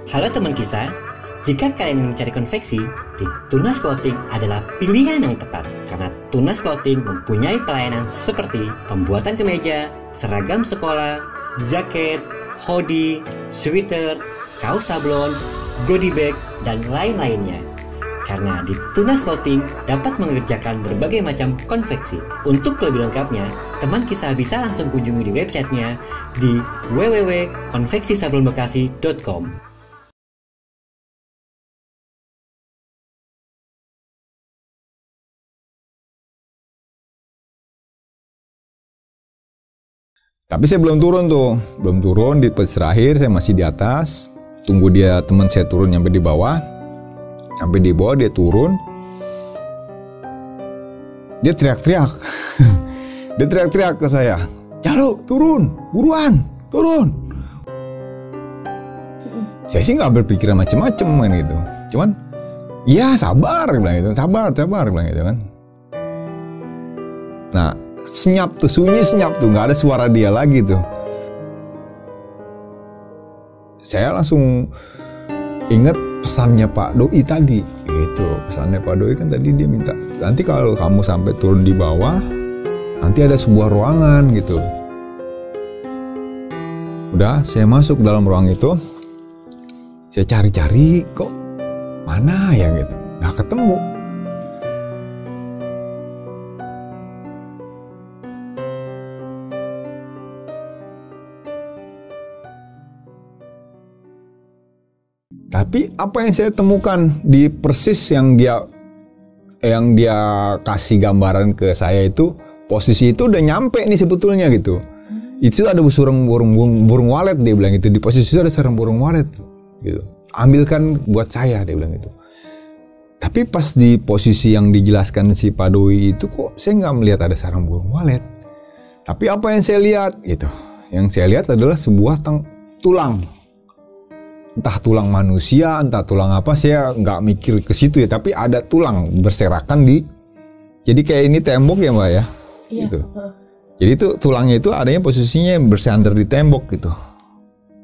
Halo teman kisah, jika kalian ingin mencari konveksi, di Tunas Clothing adalah pilihan yang tepat. Karena Tunas Clothing mempunyai pelayanan seperti pembuatan kemeja, seragam sekolah, jaket, hoodie, sweater, kaos sablon, goodie bag, dan lain-lainnya. Karena di Tunas Clothing dapat mengerjakan berbagai macam konveksi. Untuk lebih lengkapnya, teman kisah bisa langsung kunjungi di websitenya di www.konveksisablonbekasi.com. Tapi saya belum turun di posisi terakhir, saya masih di atas, tunggu dia teman saya turun sampai di bawah dia turun, dia teriak-teriak, ke saya, Jalo turun, buruan, turun. Saya sih nggak berpikiran macam-macam kan gitu, cuman, ya sabar bilang gitu, sabar bilang gitu kan. Nah, sunyi senyap tuh, nggak ada suara dia lagi tuh. Saya langsung ingat pesannya Pak Doi tadi, gitu. Pesannya Pak Doi kan tadi dia minta, nanti kalau kamu sampai turun di bawah, nanti ada sebuah ruangan gitu. Udah, saya masuk dalam ruang itu, saya cari-cari, kok mana ya gitu, nggak ketemu. Tapi apa yang saya temukan di persis yang dia kasih gambaran ke saya itu, posisi itu udah nyampe nih sebetulnya gitu. Itu ada burung walet, dia bilang itu, di posisi itu ada sarang burung walet gitu. Ambilkan buat saya, dia bilang gitu. Tapi pas di posisi yang dijelaskan si Pak Doi itu, kok saya nggak melihat ada sarang burung walet. Tapi apa yang saya lihat gitu, yang saya lihat adalah sebuah tulang. Entah tulang manusia, entah tulang apa, saya nggak mikir ke situ ya, tapi ada tulang berserakan jadi kayak ini tembok ya Mbak ya, iya. Gitu. Jadi itu tulangnya itu adanya posisinya bersandar di tembok gitu,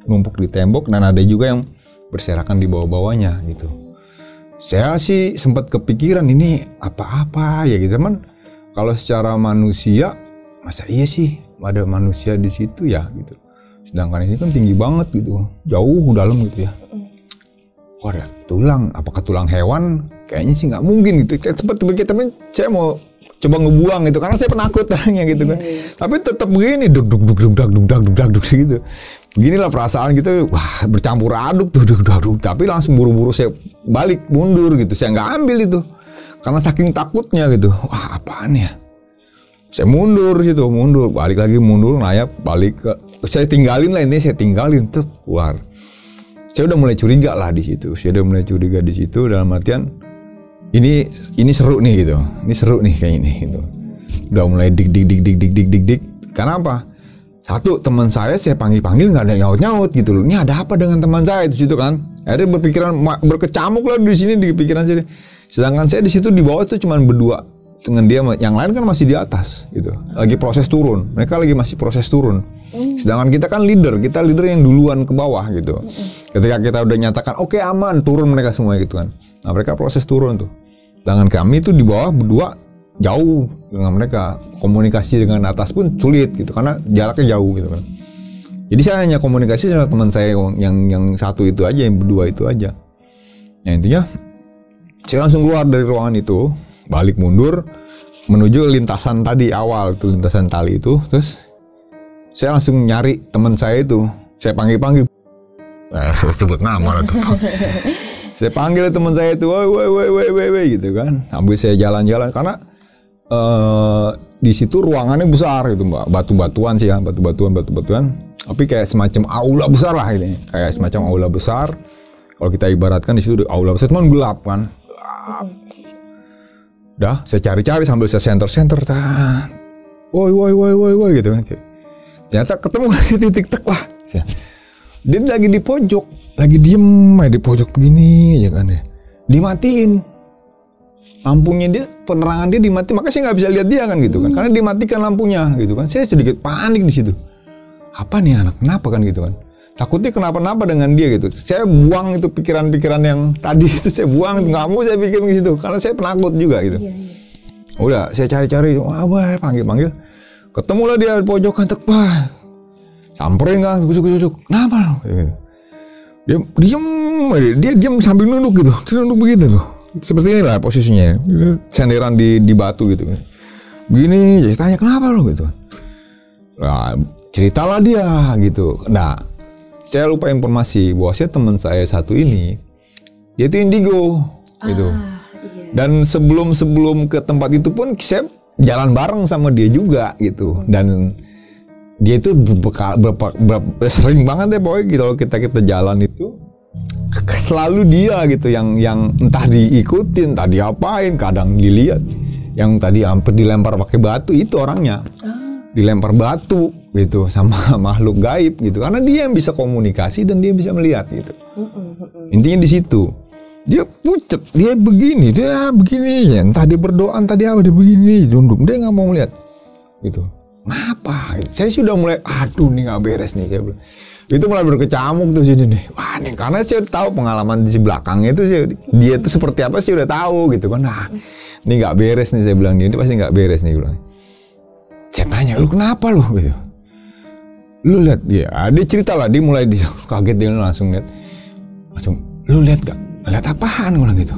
numpuk di tembok, dan ada juga yang berserakan di bawah-bawahnya gitu. Saya sih sempat kepikiran ini apa-apa ya gitu, teman. Kalau secara manusia, masa iya sih ada manusia di situ ya gitu. Sedangkan ini kan tinggi banget gitu, jauh dalam gitu ya. Kok ada tulang? Apakah tulang hewan? Kayaknya sih nggak mungkin gitu. Kayak seperti begitu, tapi saya mau coba ngebuang gitu, karena saya penakut orangnya gitu kan. Tapi tetap begini, duk gitu. Beginilah perasaan gitu, wah bercampur aduk, duk. Tapi langsung buru-buru saya balik, mundur gitu. Saya nggak ambil itu, karena saking takutnya gitu. Wah apaan ya? Saya mundur, balik lagi mundur, nayap, balik ke, saya tinggalin tuh keluar. Saya udah mulai curiga lah di situ, dalam artian ini seru nih gitu, kayak ini gitu. Udah mulai dik. Karena apa? Satu, teman saya panggil nggak ada nyaut gitu loh. Ini ada apa dengan teman saya itu situ kan? Akhirnya berkecamuk lah di sini di pikiran saya. Sedangkan saya di situ di bawah tuh cuman berdua dengan dia, yang lain kan masih di atas gitu, lagi proses turun, mereka masih proses turun. Sedangkan kita kan leader yang duluan ke bawah gitu. Ketika kita udah nyatakan oke, aman, turun mereka semua gitu kan. Nah mereka proses turun tuh, sedangkan kami tuh di bawah berdua jauh dengan mereka, komunikasi dengan atas pun sulit gitu karena jaraknya jauh gitu kan. Jadi saya hanya komunikasi sama teman saya yang satu itu aja, yang berdua itu aja. Nah intinya saya langsung keluar dari ruangan itu, balik mundur menuju lintasan tadi awal tuh, lintasan tali itu. Terus saya langsung nyari teman saya itu, saya panggil, saya sebut nama lah tuh. Saya panggil teman saya itu, woi gitu kan. Sambil saya jalan-jalan karena di situ ruangannya besar gitu Mbak, batu-batuan sih ya, batu-batuan. Tapi kayak semacam aula besar lah ini, kayak semacam aula besar. Kalau kita ibaratkan di situ aula besar, cuman gelap kan. Udah, saya cari-cari sambil saya center, woi gitu kan. Ternyata ketemu di titik tek lah. Dia lagi di pojok, lagi diem di pojok begini aja kan ya. Dimatiin lampunya, dia penerangan dia dimatiin, makanya saya nggak bisa lihat dia kan gitu kan, karena dimatikan lampunya gitu kan. Saya sedikit panik di situ. Apa nih anak, kenapa kan gitu kan? takutnya kenapa-napa dengan dia gitu. Saya buang itu pikiran-pikiran yang tadi itu, saya buang, nggak mau saya pikir di situ karena saya penakut juga gitu. Udah saya cari-cari, panggil, ketemulah dia di pojokan, tekpa, samperin kan, kucuk, kenapa lo? Dia diam sambil nunduk gitu, dia nunduk begitu tuh, seperti inilah posisinya, senderan di batu gitu. Begini, jadi tanya kenapa lo gitu. Nah, ceritalah dia gitu. Nah, saya lupa informasi bahwasanya teman saya satu ini dia itu indigo gitu. Dan sebelum ke tempat itu pun saya jalan bareng sama dia juga gitu. Dan dia itu sering banget ya pokoknya gitu, kalau kita jalan itu selalu dia gitu yang entah diikutin, entah diapain, kadang dilihat. Yang tadi hampir dilempar pakai batu itu orangnya. Dilempar batu gitu sama makhluk gaib gitu, karena dia yang bisa komunikasi dan dia bisa melihat gitu. Intinya di situ. Dia pucet, dia begini, ya. Entah dia berdoa, entah dia apa, dia begini, dunduk, dia nggak mau melihat gitu. Kenapa? Saya sudah mulai, aduh nih nggak beres nih, saya bilang. Itu mulai berkecamuk tuh sini nih. Wah nih, karena saya tahu pengalaman di belakangnya itu dia tuh seperti apa sih udah tahu gitu kan. Nah, ini nggak beres nih, saya bilang, ini pasti nggak beres nih, bilang. Saya tanya, lu kenapa lu gitu? Lu lihat dia cerita lah, dia mulai kaget, dia langsung lihat, lu lihat gak? Lihat apaan? Gue bilang gitu.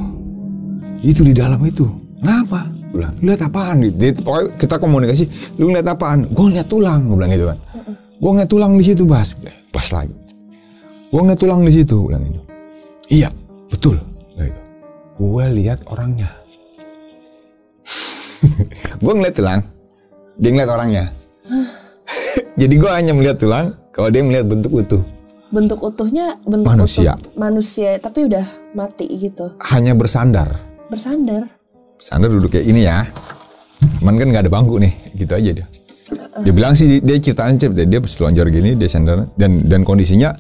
Itu di dalam itu. Kenapa? Gue bilang, lihat apaan? Dia, pokoknya kita komunikasi. Lu lihat apaan? Gue lihat tulang. Gue bilang gitu kan. Gue lihat tulang di situ, Bas lagi. Gue lihat tulang di situ. Gue bilang gitu. Iya, betul. Gitu. Gue lihat orangnya. Gue ngeliat tulang. Dia ngeliat orangnya. Jadi gue hanya melihat tulang, kalau dia melihat bentuk utuh. Bentuk utuhnya bentuk manusia, tapi udah mati gitu. Hanya bersandar. Bersandar duduk kayak ini ya. Cuman kan nggak ada bangku nih, gitu aja dia. Dia bilang sih, dia ceritain dia selonjor gini, dia sandar dan kondisinya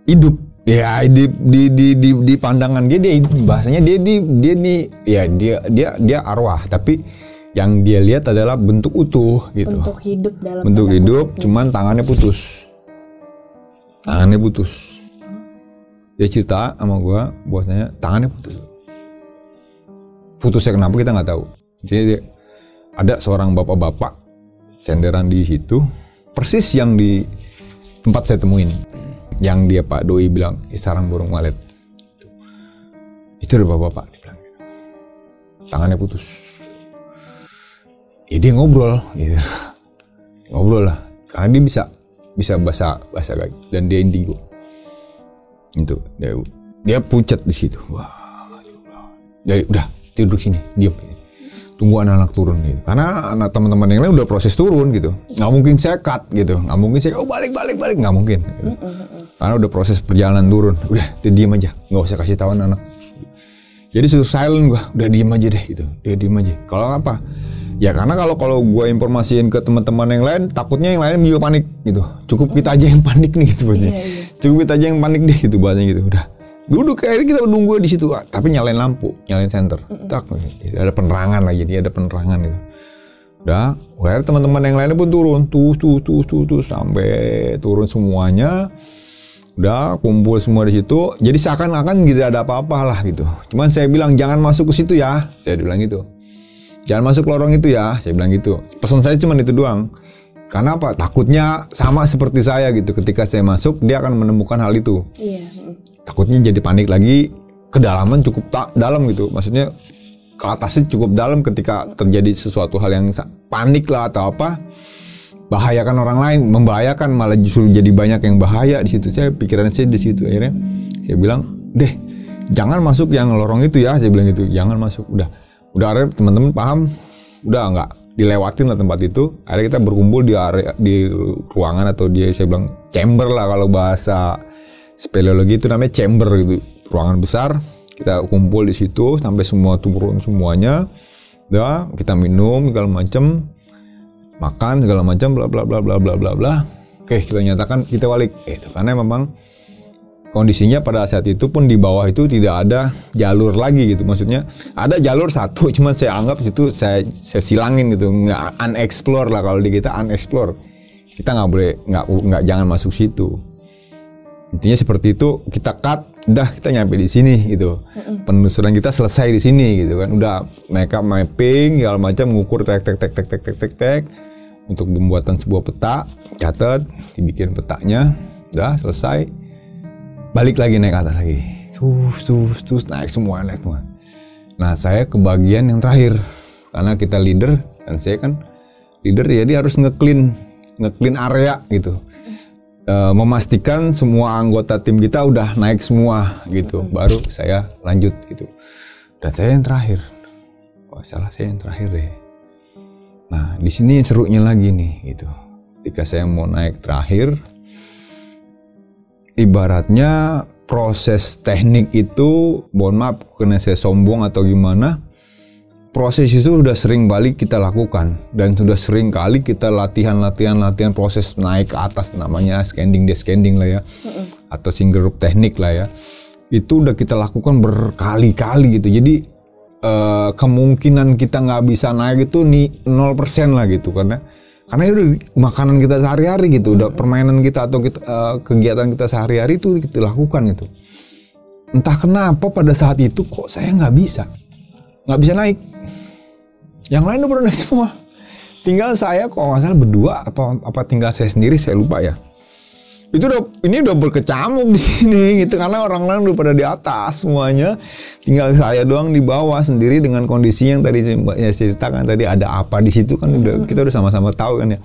hidup. Ya di pandangan dia bahasanya dia arwah, tapi yang dia lihat adalah bentuk utuh gitu. Bentuk hidup dalam bentuk hidup, cuman tangannya putus. Dia cerita sama gua bahwasanya tangannya putus. Putusnya kenapa kita nggak tahu. Jadi ada seorang bapak-bapak senderan di situ, persis yang di tempat saya temuin, yang dia Pak Doi bilang sarang burung walet. Itu ada bapak-bapak, dia bilang gitu. Tangannya putus. Ya dia ngobrol gitu. Ngobrol lah, karena dia bisa bahasa gaib dan dia indigo. Itu dia pucat di situ. Wah, udah duduk sini, diam. Tunggu anak-anak turun gitu. Karena anak teman-teman yang lain udah proses turun gitu. Nggak mungkin saya cut gitu. Nggak mungkin saya balik nggak mungkin. Gitu. Karena udah proses perjalanan turun. Udah diam aja, nggak usah kasih tahu anak. Jadi suruh silent gua, udah diem aja deh gitu. Dia diem aja. Kalau apa? Ya karena kalau gue informasiin ke teman-teman yang lain, takutnya yang lain juga panik gitu. Cukup kita aja yang panik nih gitu bahasanya. Cukup kita aja yang panik deh gitu bahasanya gitu. Udah duduk akhirnya kita nunggu di situ, tapi nyalain lampu, nyalain senter. Tak, ada penerangan lagi, dia ada penerangan gitu. Udah, akhirnya teman-teman yang lainnya pun turun, tuh sampai turun semuanya. Udah kumpul semua di situ. Jadi seakan-akan tidak ada apa-apa lah gitu. Cuman saya bilang jangan masuk ke situ ya. Saya bilang gitu. Jangan masuk lorong itu ya, saya bilang gitu. Pesan saya cuma itu doang. Karena apa? Takutnya sama seperti saya gitu. Ketika saya masuk, dia akan menemukan hal itu. Iya. Takutnya jadi panik lagi. Kedalaman cukup dalam gitu. Maksudnya ke atasnya cukup dalam ketika terjadi sesuatu hal yang panik lah atau apa. Bahayakan orang lain, membahayakan malah justru jadi banyak yang bahaya di situ. Saya pikiran saya di situ akhirnya. Saya bilang, deh, jangan masuk yang lorong itu ya. Saya bilang gitu, jangan masuk. Udah akhirnya teman-teman paham, udah nggak dilewatin lah tempat itu. Akhirnya kita berkumpul di area, di ruangan atau saya bilang chamber lah kalau bahasa speleologi itu namanya chamber gitu, ruangan besar. Kita kumpul di situ sampai semua turun semuanya. Udah kita minum segala macam, makan segala macam, bla bla bla bla bla bla bla. Oke, kita nyatakan kita balik. Itu karena memang kondisinya pada saat itu pun di bawah itu tidak ada jalur lagi gitu. Maksudnya ada jalur satu, cuman saya anggap itu saya silangin gitu, nggak unexplore lah kalau di kita unexplore. Kita nggak boleh, nggak jangan masuk situ. Intinya seperti itu, kita cut, udah kita nyampe di sini gitu. Penelusuran kita selesai di sini gitu kan. Udah mereka mapping segala macam, ngukur tek untuk pembuatan sebuah peta, catat, dibikin petanya, udah selesai. Balik lagi naik atas lagi. Terus naik semua. Nah, saya ke bagian yang terakhir. Karena kita leader dan saya kan leader ya, dia harus nge-clean area gitu. Memastikan semua anggota tim kita udah naik semua gitu, baru saya lanjut gitu. Dan saya yang terakhir. Saya yang terakhir deh. Nah, di sini serunya lagi nih gitu. Ketika saya mau naik terakhir, ibaratnya proses teknik itu, mohon maaf karena saya sombong atau gimana, proses itu udah sering balik kita lakukan dan sudah sering kali kita latihan proses naik ke atas, namanya descending lah ya, atau single rope teknik lah ya. Itu udah kita lakukan berkali-kali gitu. Jadi kemungkinan kita nggak bisa naik itu 0% lah gitu, karena itu makanan kita sehari-hari gitu, udah permainan kita atau kegiatan kita sehari-hari itu kita lakukan gitu. Entah kenapa pada saat itu kok saya nggak bisa naik. Yang lain udah naik semua, tinggal saya kok nggak salah berdua apa tinggal saya sendiri, saya lupa ya. Itu udah berkecamuk di sini gitu, karena orang lain udah pada di atas semuanya, tinggal saya doang di bawah sendiri dengan kondisi yang tadi saya ceritakan tadi, ada apa di situ kan kita udah sama-sama tahu kan ya.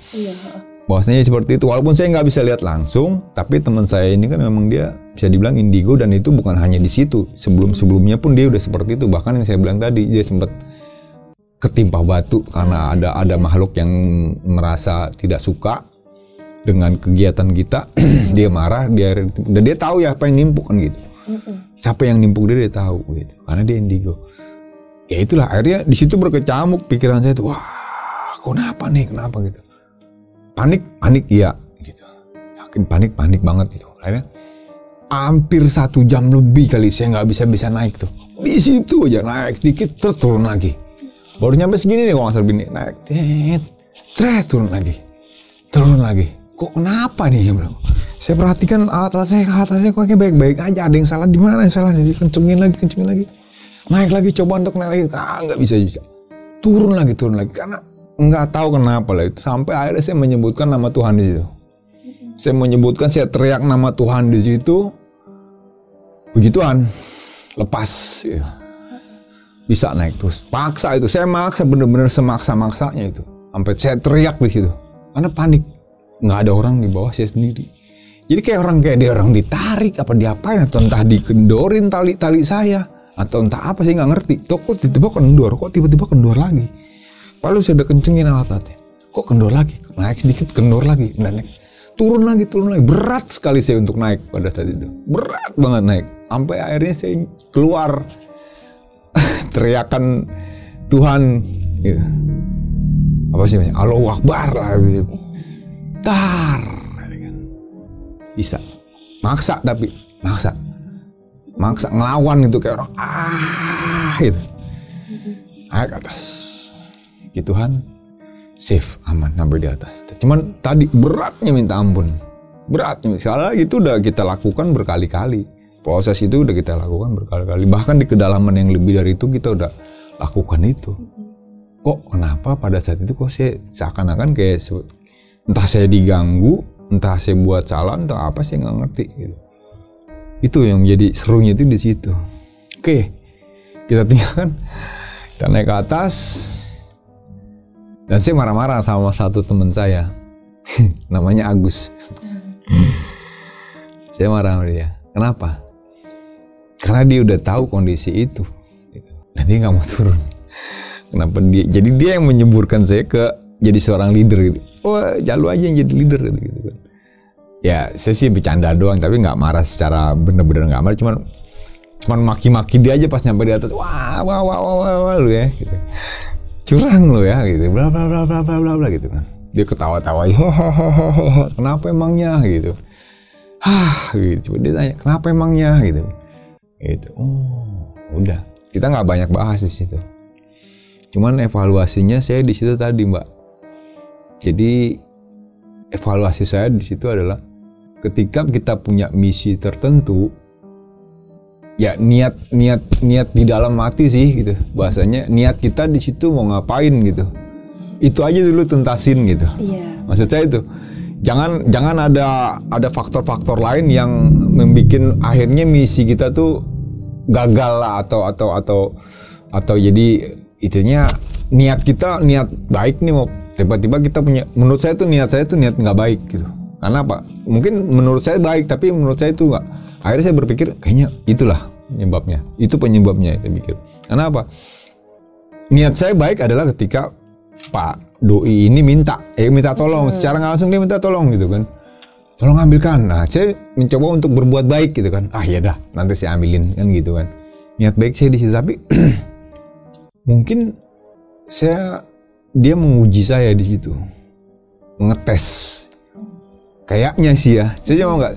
Bahwasanya seperti itu, walaupun saya nggak bisa lihat langsung, tapi teman saya ini kan memang dia bisa dibilang indigo, dan itu bukan hanya di situ, sebelumnya pun dia udah seperti itu. Bahkan yang saya bilang tadi, dia sempat ketimpa batu karena ada makhluk yang merasa tidak suka dengan kegiatan kita. Dia marah, dia tahu ya apa yang nimpuk kan gitu. Siapa yang nimpuk dia tahu gitu, karena dia indigo. Ya itulah, akhirnya di situ berkecamuk pikiran saya tuh, wah kenapa gitu. Panik iya gitu. Yakin panik banget gitu. Akhirnya hampir 1 jam lebih kali saya nggak bisa naik tuh. Di situ aja naik sedikit terus turun lagi. Baru nyampe segini nih, kalau nggak salah begini, naik turun lagi. Kok kenapa nih? Saya perhatikan alat-alat saya kok baik-baik aja, ada yang salah di mana? Jadi kencengin lagi. Naik lagi, coba untuk naik lagi, nggak bisa. Turun lagi, karena nggak tahu kenapa lah itu. Sampai akhirnya saya menyebutkan nama Tuhan di situ. Saya teriak nama Tuhan di situ. Begituan, lepas. Ya. Bisa naik terus. Paksa itu, saya maksa bener-bener semaksa-maksanya itu. Sampai saya teriak di situ, karena panik. Nggak ada orang di bawah, saya sendiri. Jadi kayak orang ditarik apa diapain, atau entah dikendorin tali saya, atau entah apa, saya nggak ngerti. Kok tiba-tiba kendor lagi. Lalu saya udah kencengin alat-alatnya, kok kendor lagi, naik sedikit kendor lagi, naik. Turun lagi. Berat sekali saya untuk naik pada saat itu, berat banget naik. Sampai akhirnya saya keluar teriakan Tuhan gitu. Apa sih namanya, Allahu Akbar lah gitu. Bisa maksa ngelawan itu kayak orang gitu. Naik ke atas gitu, Tuhan safe, aman, sampai di atas. Cuman tadi beratnya minta ampun, soalnya itu udah kita lakukan berkali-kali, proses itu udah kita lakukan berkali-kali, bahkan di kedalaman yang lebih dari itu kita udah lakukan itu. Kok kenapa pada saat itu kok saya seakan-akan kayak entah saya diganggu, entah saya buat salah, entah apa, saya nggak ngerti gitu. Itu yang menjadi serunya itu di situ. Oke, kita tinggalkan, kita naik ke atas, dan saya marah-marah sama satu teman saya, namanya Agus. Saya marah sama dia. Kenapa? Karena dia udah tahu kondisi itu, dan dia nggak mau turun. Kenapa dia? Jadi dia yang menyemburkan saya ke jadi seorang leader gitu. Oh, Jalu aja yang jadi leader gitu kan. Ya, saya sih bercanda doang, tapi nggak marah secara bener-bener nggak marah, cuman maki-maki dia aja pas nyampe di atas. Wah lu ya gitu. Curang lu ya gitu. Bla bla gitu kan. Dia ketawa-tawa. Kenapa emangnya gitu. Gitu. Coba dia tanya, kenapa emangnya gitu. Gitu. Oh, udah. Kita nggak banyak bahas di situ. Cuman evaluasinya saya di situ tadi, Mbak. Jadi evaluasi saya di situ adalah ketika kita punya misi tertentu, ya niat di dalam hati sih gitu. Bahasanya niat kita di situ mau ngapain gitu. Itu aja dulu tuntasin gitu. Iya. Maksud saya itu. Jangan ada faktor-faktor lain yang membuat akhirnya misi kita tuh gagal lah atau jadi itunya niat kita niat baik nih mau tiba-tiba kita punya, menurut saya tuh niat nggak baik gitu. Karena apa? Mungkin menurut saya baik tapi menurut saya itu nggak. Akhirnya saya berpikir kayaknya itulah penyebabnya. Itu penyebabnya saya pikir. Karena apa? Niat saya baik adalah ketika Pak Doi ini minta tolong, secara nggak langsung dia minta tolong gitu kan. Tolong ambilkan. Nah, saya mencoba untuk berbuat baik gitu kan. Ya dah, nanti saya ambilin kan gitu kan. Niat baik saya di situ, tapi mungkin dia menguji saya di situ. Ngetes. Kayaknya sih ya. Saya cuma nggak,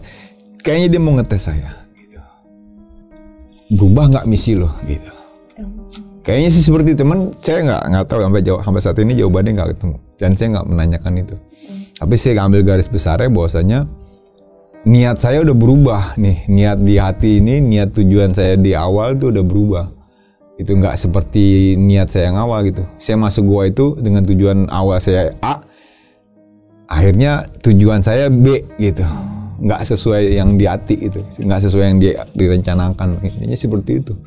kayaknya dia mau ngetes saya gitu. Berubah nggak misi lo gitu. Kayaknya sih seperti teman, saya nggak tahu sampai saat ini jawabannya nggak ketemu dan saya nggak menanyakan itu. Tapi saya ambil garis besarnya bahwasanya niat saya udah berubah nih, niat di hati ini, niat tujuan saya di awal tuh udah berubah. Itu nggak seperti niat saya yang awal gitu. Saya masuk gua itu dengan tujuan awal saya A, akhirnya tujuan saya B gitu. Nggak sesuai yang di hati itu, nggak sesuai yang direncanakan. Intinya seperti itu.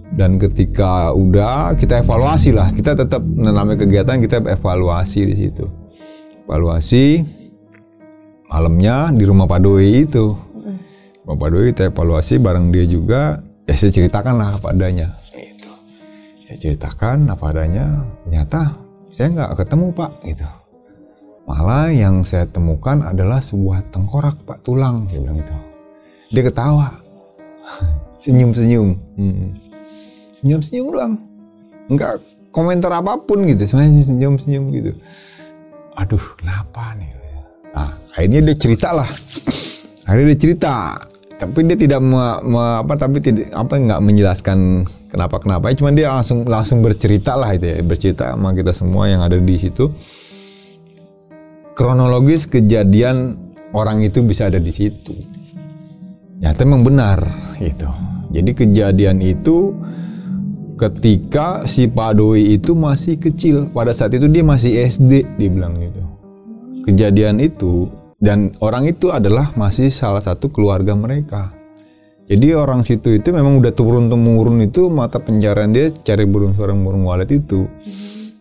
Dan ketika udah kita evaluasi lah, kita tetap namanya kegiatan kita evaluasi di situ. Evaluasi malamnya di rumah Pak Doi itu. Rumah Pak Doi kita evaluasi bareng dia juga. Saya ceritakan lah apa adanya. Gitu. Saya ceritakan apa adanya. Ternyata saya nggak ketemu Pak. Gitu. Malah yang saya temukan adalah sebuah tengkorak Pak, tulang. Saya bilang itu. Dia ketawa, senyum-senyum. Senyum-senyum doang, enggak komentar apapun gitu, semuanya senyum-senyum gitu. Aduh, kenapa nih? Nah, akhirnya dia cerita lah. Akhirnya dia cerita, tapi dia tidak nggak menjelaskan kenapa, cuma dia langsung bercerita lah itu ya, bercerita sama kita semua yang ada di situ. Kronologis kejadian orang itu bisa ada di situ. Nyata memang benar gitu. Jadi kejadian itu ketika si Pak Doi itu masih kecil, pada saat itu dia masih SD, dia bilang gitu. Kejadian itu dan orang itu adalah masih salah satu keluarga mereka. Jadi orang situ itu memang udah turun-temurun itu mata pencarian dia cari sarang burung walet itu.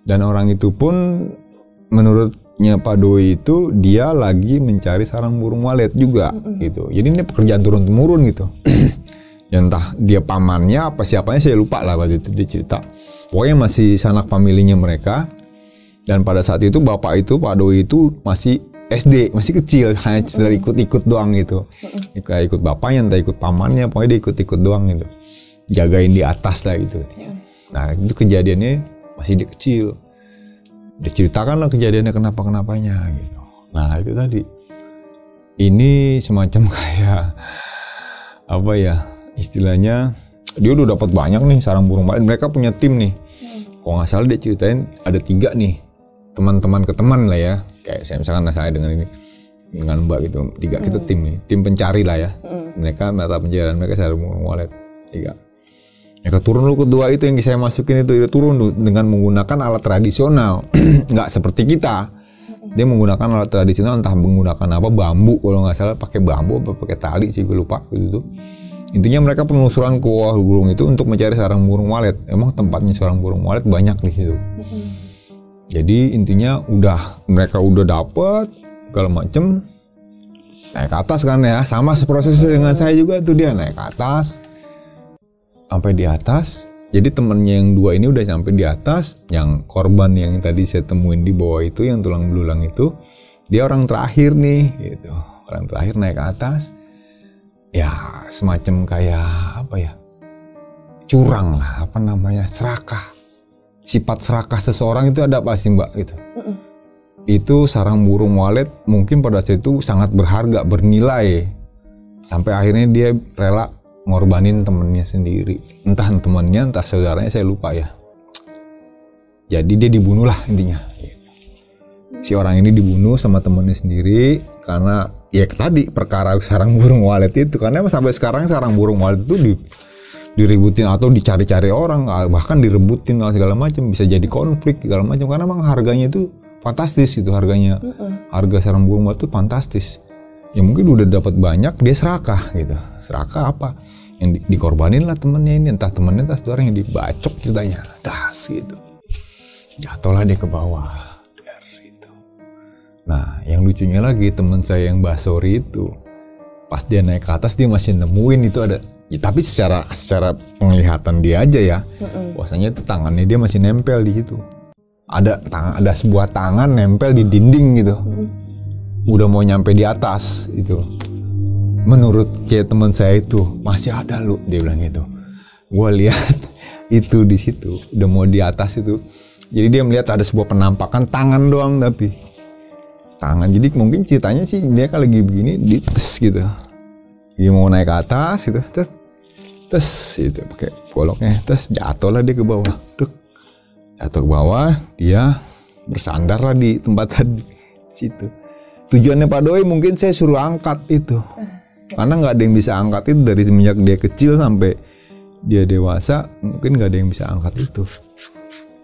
Dan orang itu pun menurutnya Pak Doi itu dia lagi mencari sarang burung walet juga gitu. Jadi ini pekerjaan turun-temurun gitu. Ya entah dia pamannya apa siapanya saya lupa lah waktu itu dia cerita. Pokoknya masih sanak familinya mereka. Dan pada saat itu bapak itu Pak Doi itu masih SD, masih kecil, hanya sekedar ikut-ikut doang gitu. Kayak ikut bapaknya, entah ikut pamannya, pokoknya dia ikut-ikut doang gitu. Jagain di atas lah gitu. Nah itu kejadiannya masih dia kecil. Diceritakan lah kejadiannya kenapa-kenapanya gitu. Nah itu tadi. Ini semacam kayak apa ya? Istilahnya dia udah dapat banyak nih sarang burung walet. Mereka punya tim nih. Kalau nggak salah dia ceritain ada 3 nih teman-teman ke teman lah ya. Kayak saya misalkan saya dengan Mbak gitu. 3 kita tim nih, tim pencari lah ya. Mereka mata pencarian mereka sarang burung walet 3. Mereka turun dulu kedua itu yang saya masukin itu dia turun dengan menggunakan alat tradisional. Nggak seperti kita. Dia menggunakan alat tradisional entah menggunakan apa bambu kalau nggak salah pakai bambu apa pakai tali sih gue lupa gitu. Intinya mereka penelusuran ke bawah burung itu untuk mencari sarang burung walet. Emang tempatnya sarang burung walet banyak di situ. Jadi intinya mereka udah dapet segala macem, naik ke atas kan ya. Sama seprosesnya dengan saya juga tuh, dia naik ke atas sampai di atas. Jadi temennya yang 2 ini udah sampai di atas. Yang korban yang tadi saya temuin di bawah itu yang tulang belulang itu, dia orang terakhir nih gitu. Orang terakhir naik ke atas. Ya semacam kayak apa ya, curang lah, apa namanya, serakah. Sifat serakah seseorang itu ada apa sih Mbak gitu. Itu sarang burung walet mungkin pada saat itu sangat berharga, bernilai. Sampai akhirnya dia rela ngorbanin temennya sendiri. Entah temennya, entah saudaranya, saya lupa ya. Jadi dia dibunuh lah intinya. Si orang ini dibunuh sama temennya sendiri karena ya tadi perkara sarang burung walet itu, karena sampai sekarang sarang burung walet itu diributin atau dicari-cari orang, bahkan direbutin segala macam, bisa jadi konflik segala macam karena memang harganya itu fantastis itu harganya. Harga sarang burung walet itu fantastis. Ya mungkin udah dapat banyak dia serakah gitu. Serakah apa? Yang dikorbanin lah temennya ini, entah temennya entah saudara yang dibacok ceritanya. Das gitu. Jatuhlah dia ke bawah. Gitu. Nah, yang lucunya lagi teman saya yang Basori itu pas dia naik ke atas dia masih nemuin itu ada ya, tapi secara penglihatan dia aja ya. Bahwasanya itu tangannya dia masih nempel di situ. Ada sebuah tangan nempel di dinding gitu. Udah mau nyampe di atas itu. Menurut kayak teman saya itu masih ada lu, dia bilang gitu. Gua lihat itu di situ udah mau di atas itu. Jadi dia melihat ada sebuah penampakan tangan doang, tapi tangan. Jadi mungkin ceritanya sih dia kan lagi begini dites gitu. Dia mau naik ke atas gitu, tes itu pakai goloknya, tes jatuhlah dia ke bawah. Tuk. Jatuh ke bawah, dia bersandar lah di tempat tadi situ. Tujuannya Pak Doi mungkin saya suruh angkat itu. Karena nggak ada yang bisa angkat itu dari semenjak dia kecil sampai dia dewasa, mungkin nggak ada yang bisa angkat itu.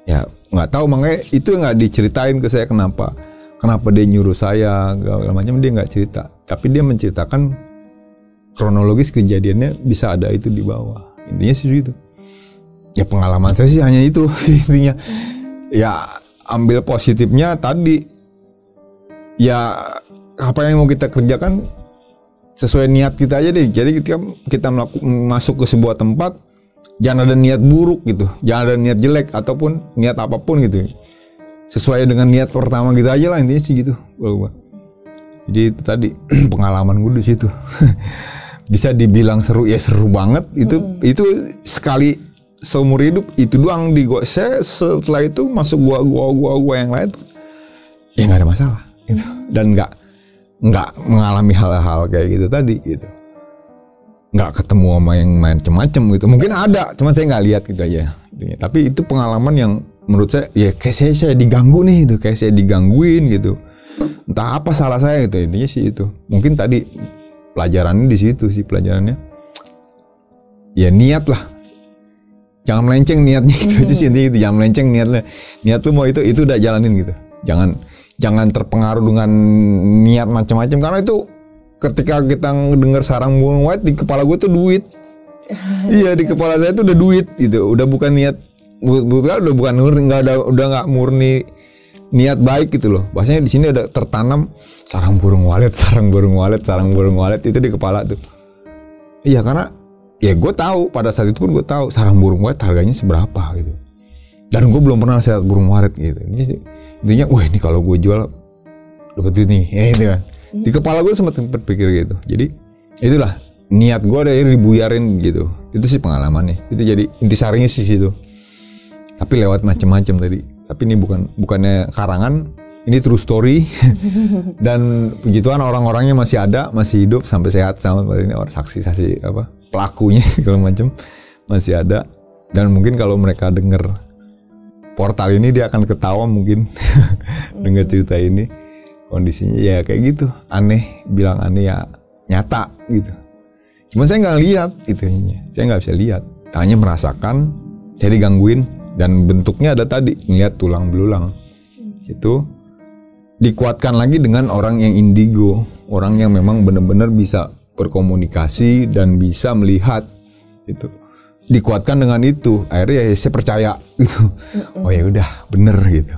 Ya nggak tahu, makanya itu nggak diceritain ke saya kenapa dia nyuruh saya segala macam, dia nggak cerita. Tapi dia menceritakan kronologis kejadiannya bisa ada itu di bawah. Intinya sih itu. Ya pengalaman saya sih hanya itu intinya. Ya ambil positifnya tadi. Ya apa yang mau kita kerjakan sesuai niat kita aja deh. Jadi kita masuk ke sebuah tempat, jangan ada niat buruk gitu, jangan ada niat jelek ataupun niat apapun gitu. Sesuai dengan niat pertama kita aja lah, intinya sih gitu. Jadi itu tadi pengalaman gue di situ. Bisa dibilang seru ya, seru banget itu sekali seumur hidup itu doang di gua. Saya setelah itu masuk gua yang lain ya nggak ada masalah gitu. Dan nggak mengalami hal-hal kayak gitu tadi gitu. Nggak ketemu sama yang macem-macem gitu. Mungkin ada, cuma saya nggak lihat gitu aja. Tapi itu pengalaman yang menurut saya ya kayak saya diganggu nih gitu, kayak saya digangguin gitu. Entah apa salah saya gitu, intinya sih itu. Mungkin tadi pelajarannya di situ sih, pelajarannya. Ya niat lah. Jangan melenceng niatnya itu aja sih intinya gitu. Jangan melenceng niatnya. Niat lu mau itu udah jalanin gitu. Jangan terpengaruh dengan niat macam-macam, karena itu ketika kita dengar sarang burung walet di kepala gue tuh duit. Iya, di kepala saya tuh udah duit gitu. Udah bukan niat, udah bukan murni, udah nggak murni niat baik gitu loh. Bahasanya di sini ada tertanam sarang burung walet itu di kepala tuh. Iya, karena ya gue tahu pada saat itu pun gue tahu sarang burung walet harganya seberapa gitu. Dan gue belum pernah lihat burung walet gitu. Intinya, wah ini kalau gue jual dapat duit nih, ya gitu kan. Di kepala gue sempat pikir gitu. Jadi itulah niat gue dari dibuyarin gitu. Itu sih pengalamannya. Itu jadi intisarinya sih situ. Tapi lewat macam-macam tadi. Tapi ini bukannya karangan, ini true story. Dan puji Tuhan orang-orangnya masih ada, masih hidup sampai sehat sama ini orang saksi apa pelakunya segala macam masih ada. Dan mungkin kalau mereka dengar portal ini dia akan ketawa mungkin dengar cerita ini. Kondisinya ya kayak gitu, aneh, bilang aneh ya nyata gitu. Cuman saya nggak lihat itunya, saya nggak bisa lihat, hanya merasakan saya digangguin dan bentuknya ada tadi, ngeliat tulang belulang. Itu dikuatkan lagi dengan orang yang indigo, orang yang memang benar-benar bisa berkomunikasi dan bisa melihat itu. Dikuatkan dengan itu, akhirnya ya saya percaya gitu. Oh ya udah bener gitu.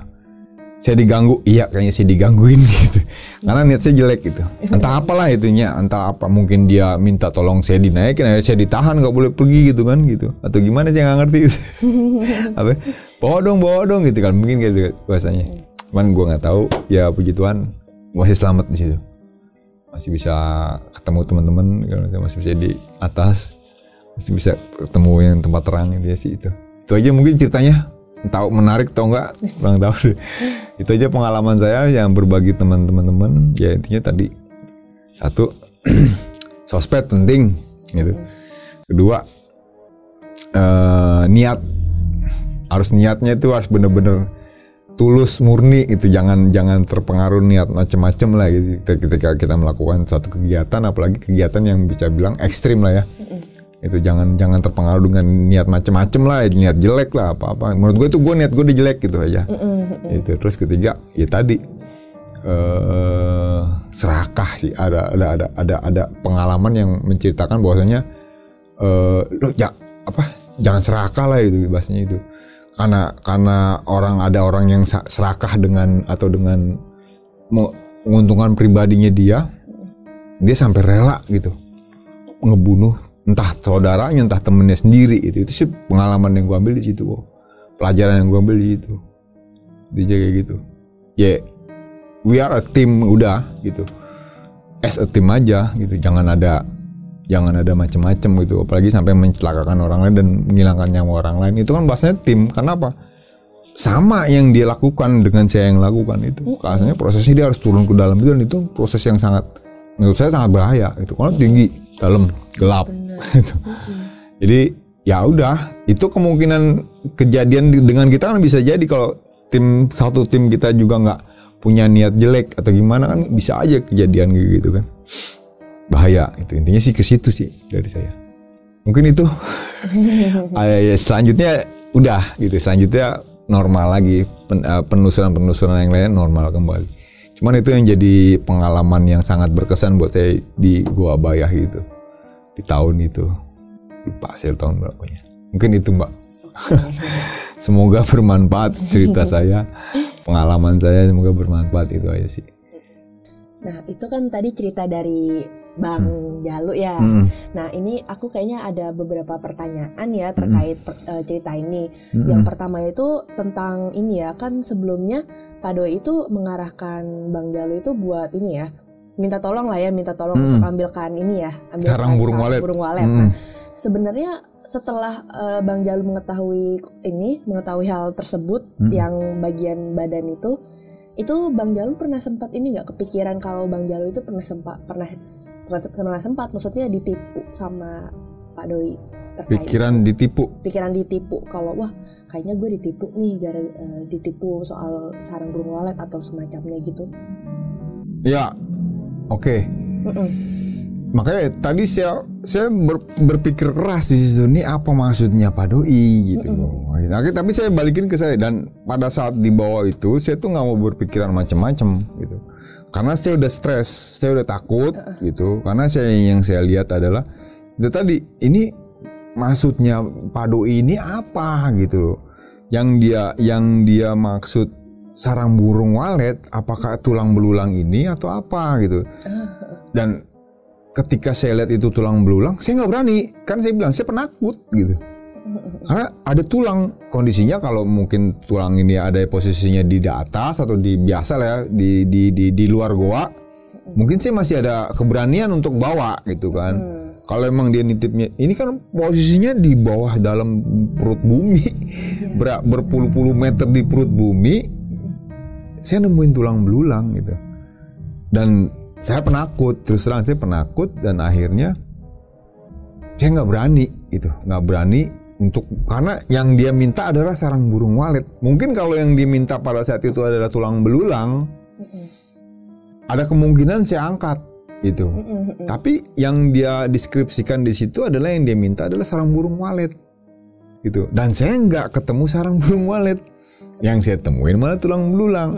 Saya diganggu, iya kayaknya saya digangguin gitu. Karena niat saya jelek gitu. Entah apalah itunya, entah apa, mungkin dia minta tolong saya dinaikin, akhirnya saya ditahan nggak boleh pergi gitu kan gitu. Atau gimana saya nggak ngerti gitu. Apa? Bawa dong gitu kan, mungkin gitu bahasanya. Cuman gue nggak tahu, ya puji Tuhan masih selamat di situ. Masih bisa ketemu teman-teman, masih bisa di atas, masih bisa ketemu yang tempat terang intinya sih itu. Itu aja mungkin ceritanya. Tahu menarik atau enggak, kurang tahu deh. Itu aja pengalaman saya yang berbagi teman-teman. Ya intinya tadi satu sosmed penting gitu. Kedua niat, harus niatnya itu harus bener-bener tulus murni itu, jangan terpengaruh niat macam-macam lah gitu ketika kita melakukan suatu kegiatan, apalagi kegiatan yang bisa bilang ekstrim lah ya. Itu jangan terpengaruh dengan niat macam-macam lah, niat jelek lah apa-apa. Menurut gue itu niat gue udah jelek gitu aja. Itu terus ketiga ya tadi serakah sih, ada pengalaman yang menceritakan bahwasanya jangan serakah lah itu bahasanya itu. Karena ada orang yang serakah dengan menguntungkan pribadinya dia sampai rela gitu ngebunuh entah saudaranya entah temennya sendiri. Itu sih pengalaman yang gue ambil di situ, pelajaran yang gue ambil di situ. Dia kayak gitu. We are a team udah gitu. As a team aja gitu. Jangan ada macam-macam gitu, apalagi sampai mencelakakan orang lain dan menghilangkan nyawa orang lain. Itu kan bahasanya tim. Kenapa? Sama yang dia lakukan dengan saya yang lakukan itu. Rasanya prosesnya dia harus turun ke dalam itu, dan itu proses yang sangat, menurut saya sangat bahaya itu. Karena tinggi, dalam, gelap. Gitu. Jadi ya udah, itu kemungkinan kejadian dengan kita kan bisa jadi kalau satu tim kita juga nggak punya niat jelek atau gimana, kan bisa aja kejadian gitu kan. Bahaya itu, intinya sih ke situ sih dari saya. Mungkin itu. Selanjutnya udah gitu, selanjutnya normal lagi, penelusuran yang lain normal kembali. Cuman itu yang jadi pengalaman yang sangat berkesan buat saya di Goa Bayah itu di tahun itu. Lupa saya tahun berapanya. Mungkin itu Mbak. Semoga bermanfaat cerita saya, pengalaman saya, semoga bermanfaat, itu aja sih. Nah itu kan tadi cerita dari Bang Jalu ya. Nah ini aku kayaknya ada beberapa pertanyaan ya terkait cerita ini. Yang pertama itu tentang ini ya, kan sebelumnya Pak Doi itu mengarahkan Bang Jalu itu buat ini ya, minta tolong untuk ambilkan ini ya, sarang burung walet. Nah sebenarnya setelah Bang Jalu mengetahui hal tersebut yang bagian badan itu Bang Jalu pernah sempat ini nggak kepikiran kalau Bang Jalu itu pernah sempat maksudnya ditipu sama Pak Doi terkait pikiran ditipu kalau wah kayaknya gue ditipu nih ditipu soal sarang burung walet atau semacamnya gitu ya. Oke. Makanya tadi saya berpikir keras di situ, ini apa maksudnya Pak Doi gitu loh. Tapi saya balikin ke saya, dan pada saat di bawah itu saya tuh nggak mau berpikiran macam-macam gitu. Karena saya udah stres, saya udah takut gitu. Karena yang saya lihat adalah itu tadi, ini maksudnya Pak Doi ini apa gitu loh. Yang dia maksud sarang burung walet, apakah tulang belulang ini atau apa gitu. Dan ketika saya lihat itu tulang belulang, saya nggak berani. Kan saya bilang saya penakut gitu. Karena ada tulang, kondisinya kalau mungkin tulang ini ada posisinya di atas atau di biasa lah ya, di luar goa, mungkin saya masih ada keberanian untuk bawa gitu kan. Kalau emang dia nitipnya, ini kan posisinya di bawah dalam perut bumi, berpuluh-puluh meter di perut bumi, saya nemuin tulang belulang gitu. Dan saya penakut, terus terang saya penakut, dan akhirnya saya nggak berani untuk, karena yang dia minta adalah sarang burung walet. Mungkin kalau yang diminta pada saat itu adalah tulang belulang, ada kemungkinan saya angkat gitu. Tapi yang dia deskripsikan di situ adalah yang dia minta adalah sarang burung walet gitu. Dan saya nggak ketemu sarang burung walet, yang saya temuin malah tulang belulang.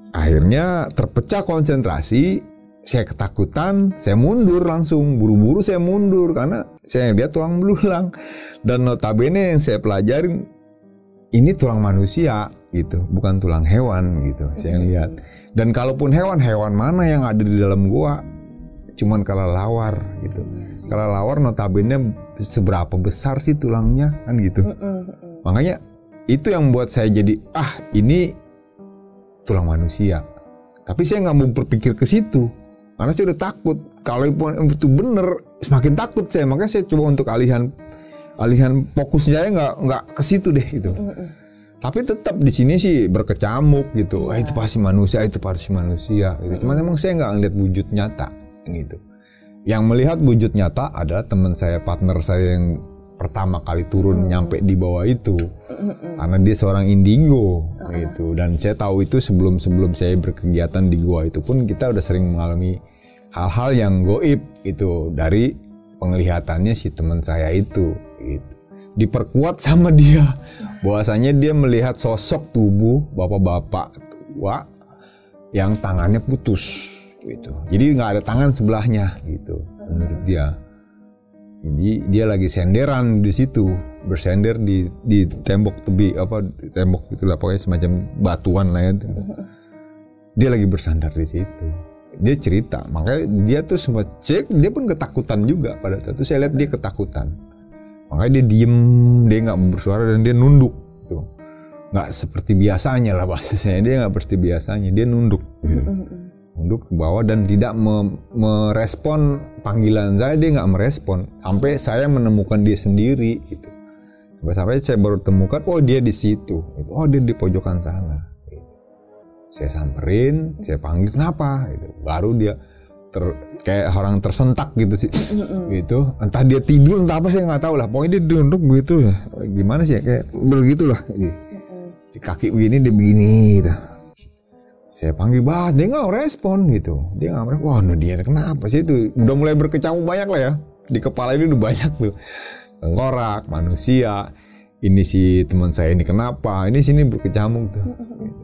Akhirnya terpecah konsentrasi. Saya ketakutan, saya mundur langsung, buru-buru saya mundur karena saya lihat tulang belulang. Dan notabene yang saya pelajarin, ini tulang manusia gitu, bukan tulang hewan gitu. Saya lihat. Dan kalaupun hewan mana yang ada di dalam gua? Cuman kelelawar gitu. Kelelawar notabene seberapa besar sih tulangnya kan gitu. Makanya itu yang buat saya jadi ini tulang manusia. Tapi saya nggak mau berpikir ke situ. Karena saya udah takut, kalau itu bener, semakin takut saya. Makanya saya coba untuk alihan fokusnya saya nggak ke situ deh gitu. Tapi tetap di sini sih berkecamuk gitu. Itu pasti manusia gitu. Cuman emang saya nggak ngeliat wujud nyata gitu. Yang melihat wujud nyata adalah teman saya, partner saya yang pertama kali turun nyampe di bawah itu. karena dia seorang indigo gitu. Dan saya tahu itu sebelum saya berkegiatan di gua itu pun kita udah sering mengalami hal-hal yang goib itu dari penglihatannya si teman saya itu gitu. Diperkuat sama dia bahwasanya dia melihat sosok tubuh bapak-bapak tua yang tangannya putus gitu. Jadi nggak ada tangan sebelahnya gitu menurut dia. Jadi dia lagi senderan di situ, bersender di tembok tembok itulah pokoknya semacam batuan lah ya. Dia lagi bersandar di situ. Dia cerita, makanya dia tuh sempat cek, dia pun ketakutan juga pada saat itu. Saya lihat dia ketakutan, makanya dia diem, dia nggak bersuara dan dia nunduk, tuh nggak seperti biasanya lah bahasanya. Dia nggak seperti biasanya, dia nunduk, nunduk ke bawah dan tidak merespon panggilan saya. Dia nggak merespon sampai saya menemukan dia sendiri, gitu. Sampai saya baru temukan, oh dia di situ, oh dia di pojokan sana. Saya samperin, saya panggil, kenapa? Gitu. Baru dia kayak orang tersentak gitu sih, gitu. Entah dia tidur, entah apa saya nggak tahu lah. Pokoknya dia duduk begitu ya. Gimana sih ya? Kayak begitulah. Di kaki begini, dia begini. Gitu. Saya panggil, dia nggak respon gitu. Dia nggak merespon. Wah, dia kenapa sih itu? Udah mulai berkecamuk banyak lah ya. Di kepala ini udah banyak tuh. Tengkorak, manusia. Ini si teman saya ini kenapa? Ini sini berkecamuk tuh. Gitu.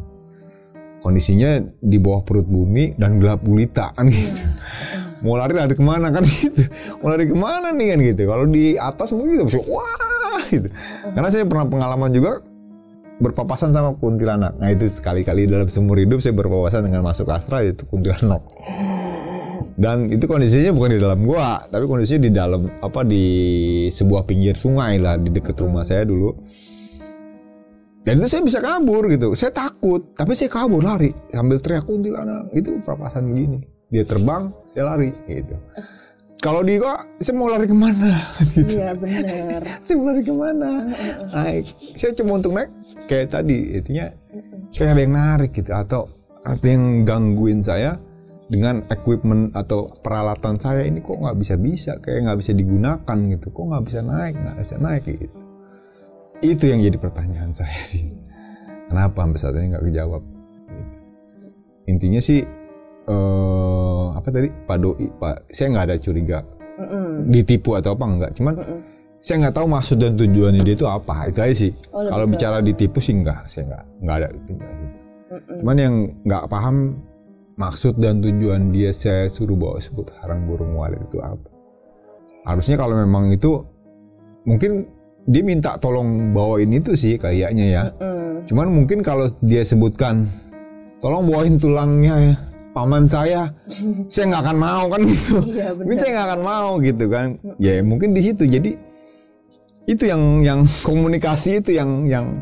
Kondisinya di bawah perut bumi dan gelap gulita kan gitu. Mau lari kemana kan gitu. Mau lari kemana nih kan gitu. Kalau di atas mungkin bisa wah gitu. Karena saya pernah pengalaman juga berpapasan sama kuntilanak. Nah itu sekali-kali dalam seumur hidup saya berpapasan dengan masuk astral itu kuntilanak. Dan itu kondisinya bukan di dalam gua, tapi kondisinya di dalam di sebuah pinggir sungai lah di dekat rumah saya dulu. Dan itu saya bisa kabur gitu. Saya takut, tapi saya kabur lari sambil teriak kuntilanak. Itu papasan gini. Dia terbang, saya lari gitu. Kalau di gua, saya mau lari kemana? Gitu. Iya benar. Saya mau lari kemana? Naik. Saya cuma untuk naik kayak tadi, intinya kayak ada yang narik gitu atau ada yang gangguin saya dengan equipment atau peralatan saya ini kok nggak bisa kayak nggak bisa digunakan gitu. Kok nggak bisa naik gitu. Itu yang jadi pertanyaan saya sih. Kenapa sampai saat ini nggak kejawab? Gitu. Intinya sih Pak Doi, saya nggak ada curiga ditipu atau apa enggak. Cuman saya nggak tahu maksud dan tujuannya dia itu apa. Itu aja sih. Kalau bicara ditipu sih saya nggak ada gitu. Cuman yang nggak paham maksud dan tujuan dia saya suruh bawa sebut sarang burung walet itu apa. Harusnya kalau memang itu mungkin dia minta tolong bawain itu sih kayaknya ya. Cuman mungkin kalau dia sebutkan tolong bawain tulangnya ya paman saya nggak akan mau kan gitu. Iya, mungkin saya nggak akan mau gitu kan. Ya mungkin di situ. Jadi itu yang komunikasi itu yang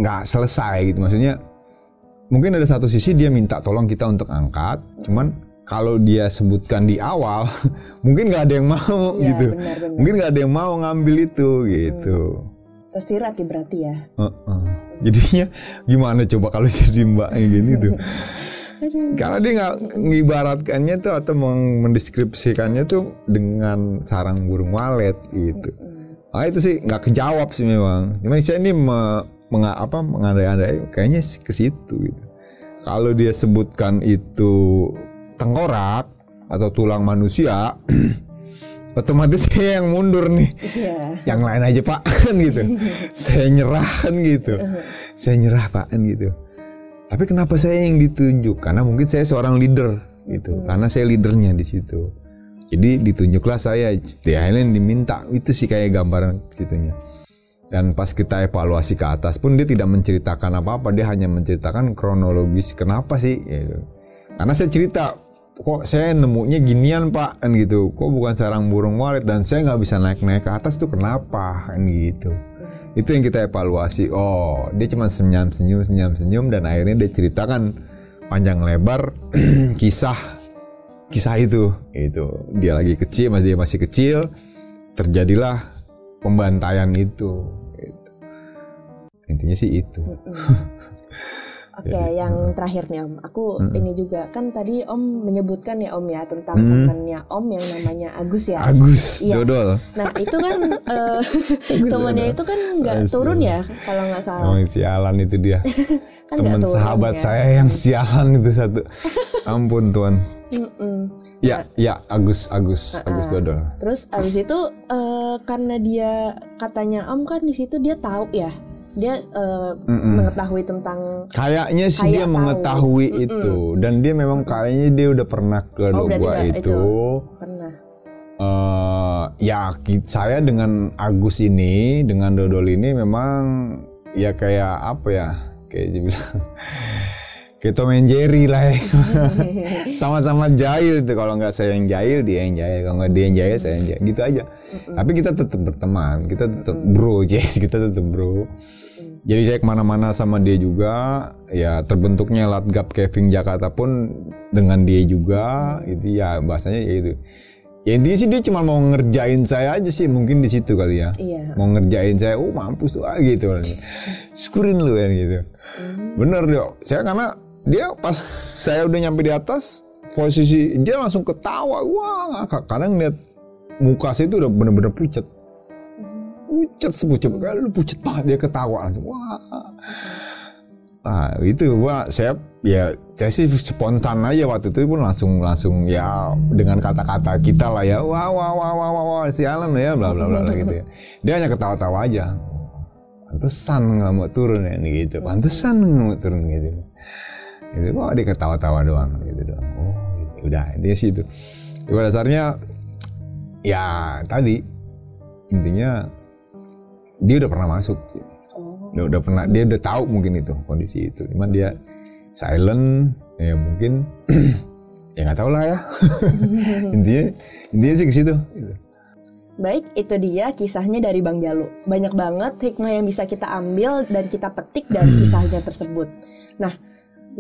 nggak selesai gitu. Maksudnya mungkin ada satu sisi dia minta tolong kita untuk angkat. Cuman kalau dia sebutkan di awal, mungkin nggak ada yang mau ya, gitu. Benar. Mungkin nggak ada yang mau ngambil itu gitu. Tersirat berarti ya. Jadinya gimana coba kalau jadi mbak kayak gini tuh? Karena dia nggak mengibaratkannya tuh atau mendeskripsikannya tuh dengan sarang burung walet gitu. Itu sih nggak kejawab sih memang. Cuman saya ini mengandai-andai kayaknya ke situ gitu. Kalau dia sebutkan itu tengkorak atau tulang manusia, otomatis saya yang mundur nih. Yang lain aja Pak kan gitu. Saya nyerah kan gitu. Saya nyerah Pak kan gitu. Tapi kenapa saya yang ditunjuk? Karena mungkin saya seorang leader gitu. Karena saya leadernya di situ. Jadi ditunjuklah saya. Helen diminta. Itu sih kayak gambaran situnya. Dan pas kita evaluasi ke atas pun dia tidak menceritakan apa-apa. Dia hanya menceritakan kronologis kenapa sih gitu. Karena saya cerita, kok saya nemunya ginian Pak kan gitu. Kok bukan sarang burung walet dan saya nggak bisa naik ke atas tuh kenapa kan gitu. Itu yang kita evaluasi. Oh, dia cuma senyum dan akhirnya dia ceritakan panjang lebar kisah itu. Dia lagi kecil, dia masih kecil, terjadilah pembantaian itu. Gitu. Intinya sih itu. Oke, yang terakhir nih Om, aku ini juga kan tadi Om menyebutkan ya Om ya tentang temannya Om yang namanya Agus ya. Agus, iya. dodol. Nah itu kan temannya itu kan nggak turun ya kalau nggak salah. Oh, sialan itu dia. Kan Teman sahabat ya. saya yang sialan itu satu. Ampun Tuhan. Ya Agus dodol. Terus abis itu karena dia katanya Om kan di situ dia tahu ya. Dia mengetahui tentang kayaknya sih dia mengetahui itu dan dia memang kayaknya dia udah pernah ke gua itu. Pernah. Ya saya dengan Agus ini dengan dodol ini memang ya kayak apa ya kayak dia bilang kayak Tom and Jerry lah ya. Sama-sama jahil tuh, kalau nggak saya yang jahil dia yang jahil, kalau nggak dia yang jahil saya yang jahil, gitu aja. Tapi kita tetap berteman, kita tetap bro, kita tetap bro. Jadi saya kemana-mana sama dia juga, ya terbentuknya Latgab Kevin Jakarta pun dengan dia juga, itu ya bahasanya ya itu. Ya intinya sih dia cuma mau ngerjain saya aja sih, mungkin di situ kali ya. Iya. Mau ngerjain saya, oh mampus tuh gitu. Syukurin lu ya gitu. Bener deh, saya karena dia pas saya udah nyampe di atas, posisi dia langsung ketawa, wah kadang lihat muka saya itu udah bener-bener pucat kayak lu pucat banget, dia ketawa langsung, wah. Nah itu saya sih spontan aja waktu itu pun langsung ya dengan kata-kata kita lah ya, wah sialan ya bla bla bla gitu ya. Dia hanya ketawa-tawa aja, pantesan nggak mau turun ya gitu, pantesan nggak mau turun gitu. Itu dia ketawa-tawa doang gitu doang. Oh gitu. Udah dia sih itu. Pada dasarnya ya tadi intinya dia udah pernah masuk. Udah pernah, dia udah tahu mungkin itu kondisi itu. Cuman dia silent ya mungkin ya nggak tahu lah ya. intinya sih ke situ gitu. Baik, itu dia kisahnya dari Bang Jalu. Banyak banget hikmah yang bisa kita ambil dan kita petik dari kisahnya tersebut. Nah,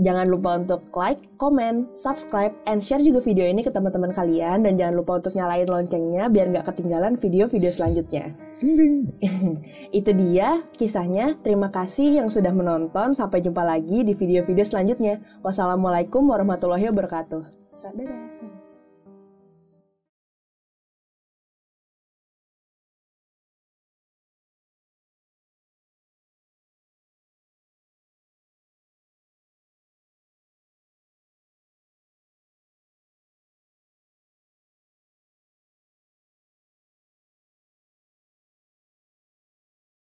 jangan lupa untuk like, comment, subscribe, and share juga video ini ke teman-teman kalian. Dan jangan lupa untuk nyalain loncengnya biar nggak ketinggalan video-video selanjutnya. Itu dia kisahnya. Terima kasih yang sudah menonton. Sampai jumpa lagi di video-video selanjutnya. Wassalamualaikum warahmatullahi wabarakatuh. Dadah.